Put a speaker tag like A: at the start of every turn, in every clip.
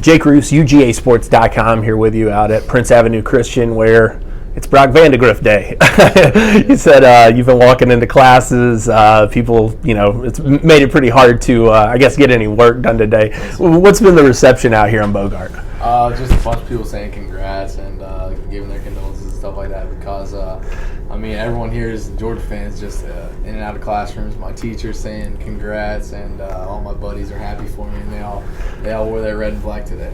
A: Jake Roos, UGAsports.com, here with you out at Prince Avenue Christian, where it's Brock Vandegrift Day. You said you've been walking into classes. People, it's made it pretty hard to, get any work done today. What's been the reception out here in Bogart?
B: Just a bunch of people saying congrats and giving their condolences and stuff like that because, everyone here is Georgia fans just in and out of classrooms. My teachers saying congrats and all my buddies are happy for me and they all wore their red and black today.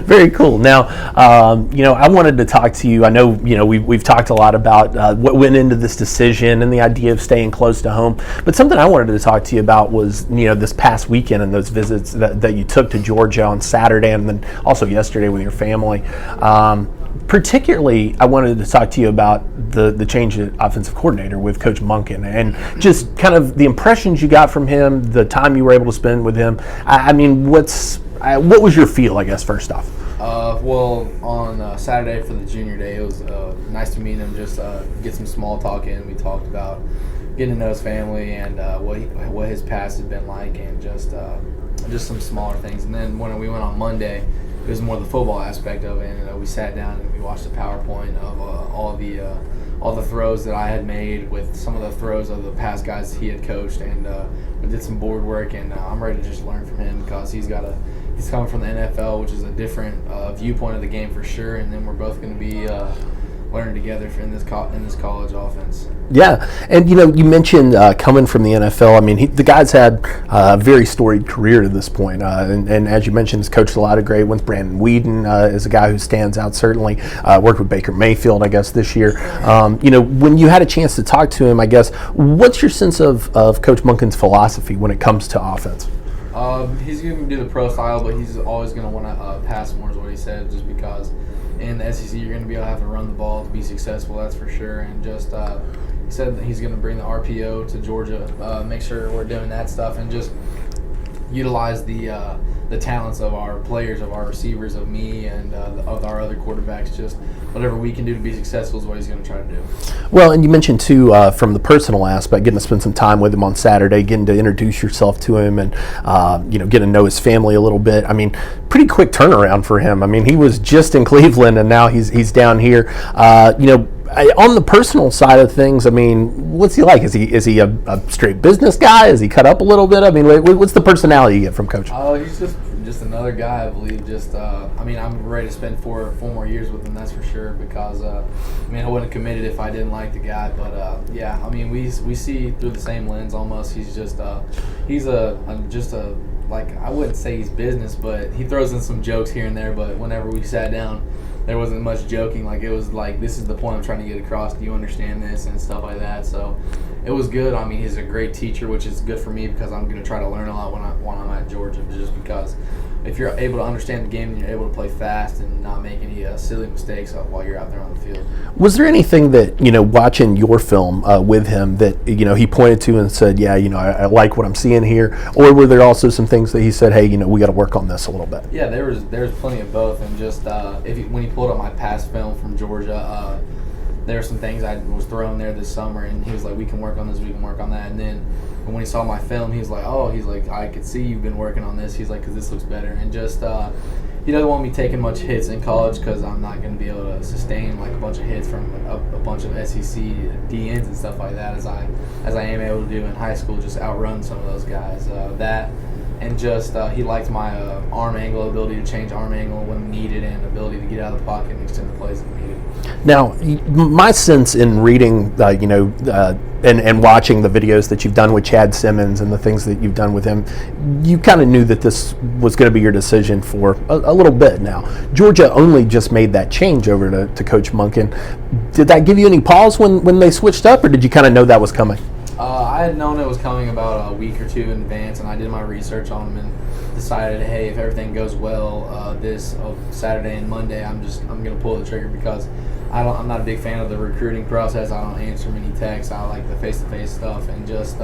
A: Very cool. Now, I wanted to talk to you. I know, we've talked a lot about what went into this decision and the idea of staying close to home. But something I wanted to talk to you about was, this past weekend and those visits that you took to Georgia on Saturday and then also yesterday with your family. Particularly, I wanted to talk to you about the change in offensive coordinator with Coach Monken and just kind of the impressions you got from him, the time you were able to spend with him. What was your feel, I guess, first off?
B: On Saturday for the junior day, it was nice to meet him, just get some small talk in. We talked about getting to know his family and what his past had been like and just some smaller things. And then when we went on Monday, it was more the football aspect of it, and we sat down and we watched the PowerPoint of all the throws that I had made with some of the throws of the past guys he had coached, and we did some board work, and I'm ready to just learn from him because he's coming from the NFL, which is a different viewpoint of the game for sure, and then we're both going to be learning together in this college offense.
A: Yeah, and you mentioned coming from the NFL. The guy's had a very storied career to this point, and as you mentioned, has coached a lot of great ones. Brandon Weeden is a guy who stands out certainly. Worked with Baker Mayfield, I guess, this year. When you had a chance to talk to him, I guess, what's your sense of Coach Monken's philosophy when it comes to offense?
B: He's going to do the pro style, but he's always going to want to pass more is what he said, just because in the SEC you're going to be able to have to run the ball to be successful, that's for sure. And just he said that he's going to bring the RPO to Georgia, make sure we're doing that stuff, and just utilize the talents of our players, of our receivers, of me, and of our other quarterbacks. Just whatever we can do to be successful is what he's going to try to do.
A: Well, and you mentioned too, from the personal aspect, getting to spend some time with him on Saturday, getting to introduce yourself to him, and getting to know his family a little bit. Pretty quick turnaround for him. He was just in Cleveland, and now he's down here. On the personal side of things, what's he like? Is he a straight business guy? Is he cut up a little bit? What's the personality you get from Coach?
B: He's just another guy, I believe. I'm ready to spend four more years with him, that's for sure, because I wouldn't have committed if I didn't like the guy. But we see through the same lens almost. He's just I wouldn't say he's business, but he throws in some jokes here and there. But whenever we sat down, there wasn't much joking. It was like, this is the point I'm trying to get across. Do you understand this? And stuff like that. So it was good. He's a great teacher, which is good for me because I'm going to try to learn a lot when I'm at Georgia, just because if you're able to understand the game and you're able to play fast and not make any silly mistakes while you're out there on the field. Was there anything that, watching your film with him that, he pointed to and said, yeah, I like what I'm seeing here? Or were there also some things that he said, hey, we got to work on this a little bit? Yeah, there was plenty of both. And just when he pulled up my past film from Georgia, there were some things I was throwing there this summer, and he was like, we can work on this, we can work on that. And then when he saw my film, he was like, I could see you've been working on this. He's like, because this looks better. And just he doesn't want me taking much hits in college because I'm not going to be able to sustain a bunch of hits from a bunch of SEC DNs and stuff like that as I am able to do in high school, just outrun some of those guys. And just he liked my arm angle, ability to change arm angle when needed, and ability to get out of the pocket and extend the plays if needed.
A: Now, my sense in reading, and watching the videos that you've done with Chad Simmons and the things that you've done with him, you kind of knew that this was going to be your decision for a little bit now. Georgia only just made that change over to Coach Monken. Did that give you any pause when they switched up, or did you kind of know that was coming?
B: I had known it was coming about a week or two in advance, and I did my research on him and decided, hey, if everything goes well this Saturday and Monday, I'm going to pull the trigger because I'm not a big fan of the recruiting process. I don't answer many texts. I like the face-to-face stuff, and just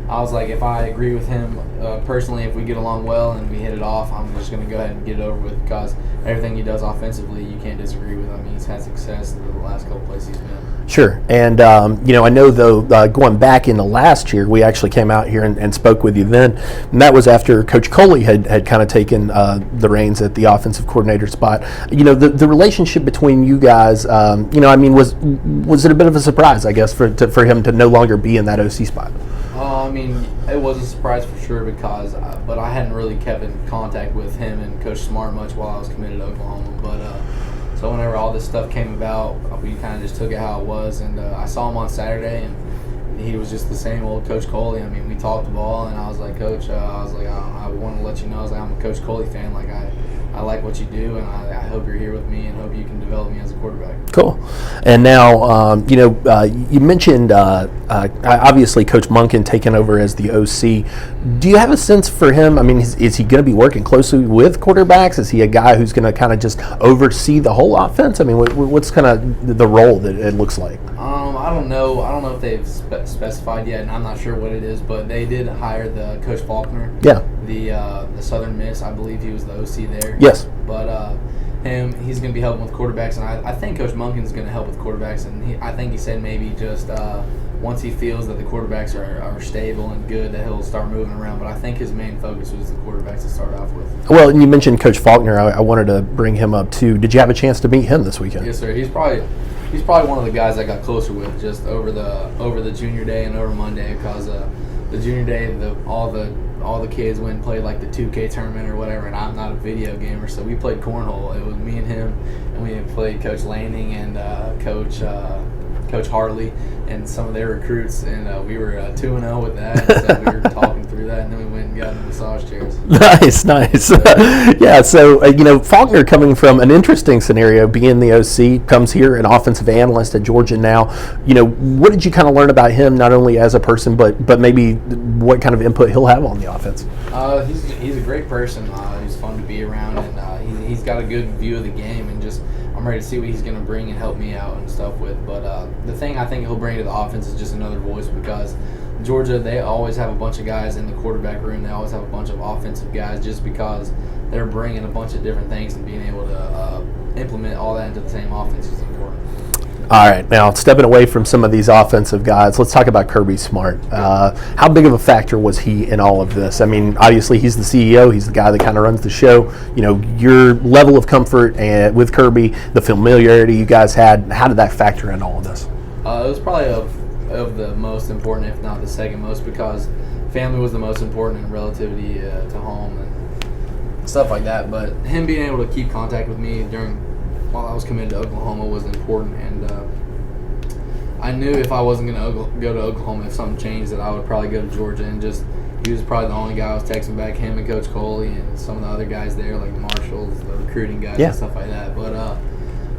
B: I was like, if I agree with him personally, if we get along well and we hit it off, I'm just going to go ahead and get it over with because everything he does offensively, you can't disagree with. I mean, he's had success in the last couple places he's been.
A: Sure. And, I know, though, going back into last year, we actually came out here and spoke with you then. And that was after Coach Coley had kind of taken the reins at the offensive coordinator spot. The relationship between you guys, was it a bit of a surprise, I guess, for him to no longer be in that OC spot?
B: I mean, it was a surprise for sure because, but I hadn't really kept in contact with him and Coach Smart much while I was committed to Oklahoma. But so whenever all this stuff came about, we kind of just took it how it was. And I saw him on Saturday, and he was just the same old Coach Coley. I mean, we talked ball, and I was like, Coach, I want to let you know, I was like, I'm a Coach Coley fan. Like, I like what you do, and I hope you're here with me and hope you can develop me as a quarterback.
A: Cool. And now, you mentioned obviously Coach Monken taking over as the OC. Do you have a sense for him? I mean, is he going to be working closely with quarterbacks? Is he a guy who's going to kind of just oversee the whole offense? I mean, what's kind of the role that it looks like?
B: I don't know. I don't know if they've specified yet, and I'm not sure what it is, but they did hire the Coach Faulkner.
A: Yeah.
B: The Southern Miss, I believe he was the OC there.
A: Yes.
B: But he's going to be helping with quarterbacks, and I think Coach Monken's going to help with quarterbacks, and I think he said maybe just once he feels that the quarterbacks are stable and good, that he'll start moving around. But I think his main focus was the quarterbacks to start off with.
A: Well, and you mentioned Coach Faulkner. I wanted to bring him up too. Did you have a chance to meet him this weekend?
B: Yes, sir. He's probably one of the guys I got closer with just over the junior day and over Monday because the junior day all the kids went and played like the 2K tournament or whatever, and I'm not a video gamer, so we played cornhole. It was me and him, and we played Coach Lanning and Coach Hartley and some of their recruits, and we were 2-0 with that. So we were talking through that, and then we went and got in the massage chairs.
A: Nice. Yeah, so, Faulkner coming from an interesting scenario, being the OC, comes here an offensive analyst at Georgia now. What did you kind of learn about him, not only as a person, but maybe what kind of input he'll have on the offense?
B: He's a great person. He's fun to be around, and he's got a good view of the game, and just I'm ready to see what he's going to bring and help me out and stuff with. But the thing I think he'll bring to the offense is just another voice because Georgia, they always have a bunch of guys in the quarterback room. They always have a bunch of offensive guys just because they're bringing a bunch of different things, and being able to implement all that into the same offense is important.
A: All right, now stepping away from some of these offensive guys, let's talk about Kirby Smart. How big of a factor was he in all of this? I mean, obviously he's the CEO, he's the guy that kind of runs the show. Your level of comfort and with Kirby, the familiarity you guys had, how did that factor in all of this?
B: It was probably of the most important, if not the second most, because family was the most important in relativity to home and stuff like that. But him being able to keep contact with me while I was committed to Oklahoma was important, and I knew if I wasn't going to go to Oklahoma, if something changed, that I would probably go to Georgia. And just he was probably the only guy I was texting back, him and Coach Coley and some of the other guys there, like Marshalls, the recruiting guys and stuff like that. But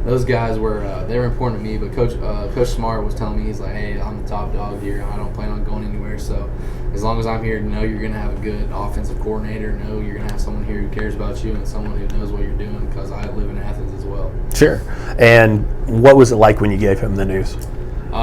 B: those guys were important to me. But Coach Smart was telling me, he's like, hey, I'm the top dog here, and I don't plan on going anywhere. So as long as I'm here, you're going to have a good offensive coordinator. You're going to have someone here who cares about you and someone who knows what you're doing, because I live in Athens as well.
A: Sure. And what was it like when you gave him the news?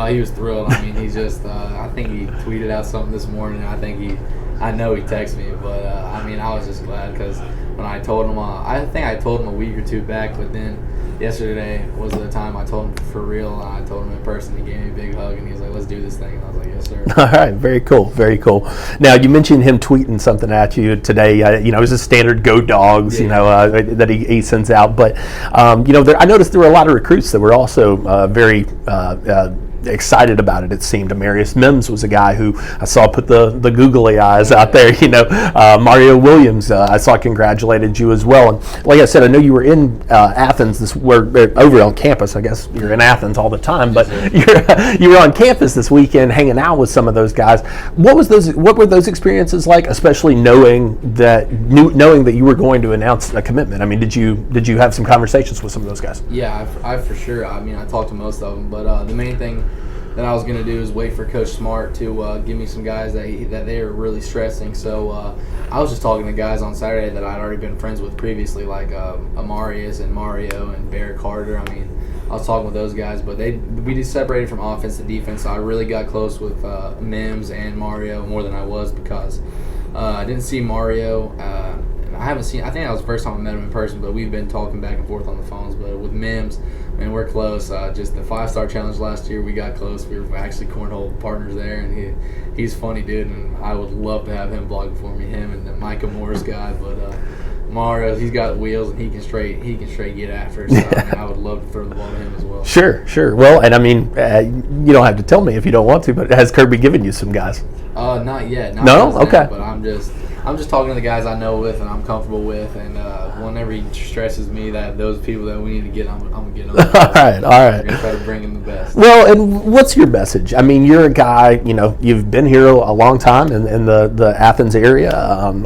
B: He was thrilled. I mean, he's just I think he tweeted out something this morning. I know he texted me, but I was just glad because when I told him, I think I told him a week or two back, but then yesterday was the time I told him for real. I told him in person. He gave me a big hug, and he was like, let's do this thing. And I was like, yes, sir.
A: All right, very cool, very cool. Now, you mentioned him tweeting something at you today. It was a standard "Go Dogs," that he sends out. But I noticed there were a lot of recruits that were also very excited about it. It seemed Amarius Mims was a guy who I saw put the googly eyes out there. Mario Williams, I saw congratulated you as well. And like I said, I know you were in Athens. Over on campus. I guess you're in Athens all the time, but you were on campus this weekend, hanging out with some of those guys. What were those experiences like, especially knowing that you were going to announce a commitment? I mean, did you have some conversations with some of those guys?
B: Yeah, I for sure. I mean, I talked to most of them, but the main thing that I was going to do is wait for Coach Smart to give me some guys that they are really stressing. So I was just talking to guys on Saturday that I'd already been friends with previously, like Amarius and Mario and Bear Carter. I mean, I was talking with those guys, but we just separated from offense to defense. So I really got close with Mims and Mario more than I was because I didn't see Mario. I think that was the first time I met him in person, but we've been talking back and forth on the phones. But with Mims, man, we're close. Just the 5-star challenge last year, we got close. We were actually cornhole partners there, and he's a funny dude, and I would love to have him blogging for me. Him and the Micah Morris guy, but Mario, he's got wheels and he can straight get after. So I would love to throw the ball to him as well.
A: Sure. Well, and I mean, you don't have to tell me if you don't want to, but has Kirby given you some guys?
B: Not yet.
A: No? Okay.
B: But I'm just talking to the guys I know with and I'm comfortable with, and whenever he stresses me that those people that we need to get, I'm gonna get them.
A: All right.
B: We're gonna try to bring in the best.
A: Well, and what's your message? I mean, you're a guy, you've been here a long time in the Athens area.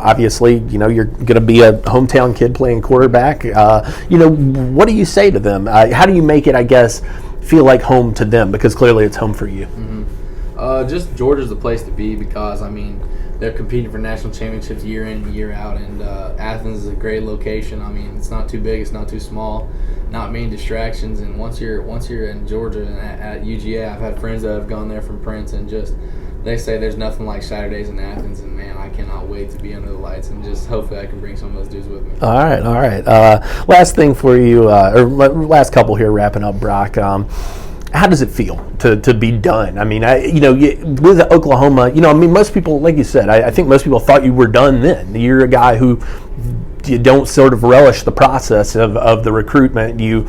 A: Obviously, you're going to be a hometown kid playing quarterback. What do you say to them? How do you make it, I guess, feel like home to them? Because clearly it's home for you.
B: Mm-hmm. Just Georgia's the place to be because, I mean, they're competing for national championships year in and year out, and Athens is a great location. I mean, it's not too big, it's not too small, not many distractions. And once you're in Georgia and at UGA, I've had friends that have gone there from Prince, and just they say there's nothing like Saturdays in Athens. And man, I cannot wait to be under the lights, and just hopefully I can bring some of those dudes with me.
A: All right. Last thing for you, or last couple here, wrapping up, Brock. How does it feel to be done? I mean, with Oklahoma, most people, like you said, I think most people thought you were done then. You're a guy who you don't sort of relish the process of the recruitment. You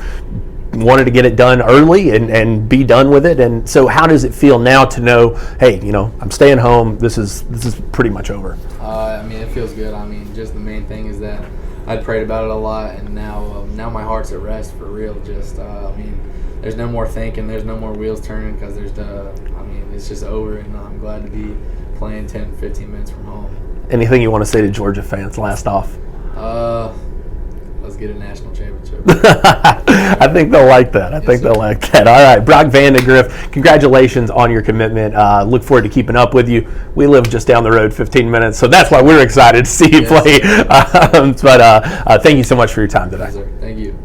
A: wanted to get it done early and be done with it. And so how does it feel now to know, hey, I'm staying home. This is pretty much over.
B: I mean, it feels good. I mean, just the main thing is that I'd prayed about it a lot, and now my heart's at rest for real. Just, there's no more thinking, there's no more wheels turning because it's just over, and I'm glad to be playing 10, 15 minutes from home.
A: Anything you want to say to Georgia fans last off?
B: Let's get a national championship.
A: I think they'll like that. All right, Brock Vandagriff, congratulations on your commitment. Look forward to keeping up with you. We live just down the road 15 minutes, so that's why we're excited to see you play. But thank you so much for your time today.
B: Yes, sir. Thank you.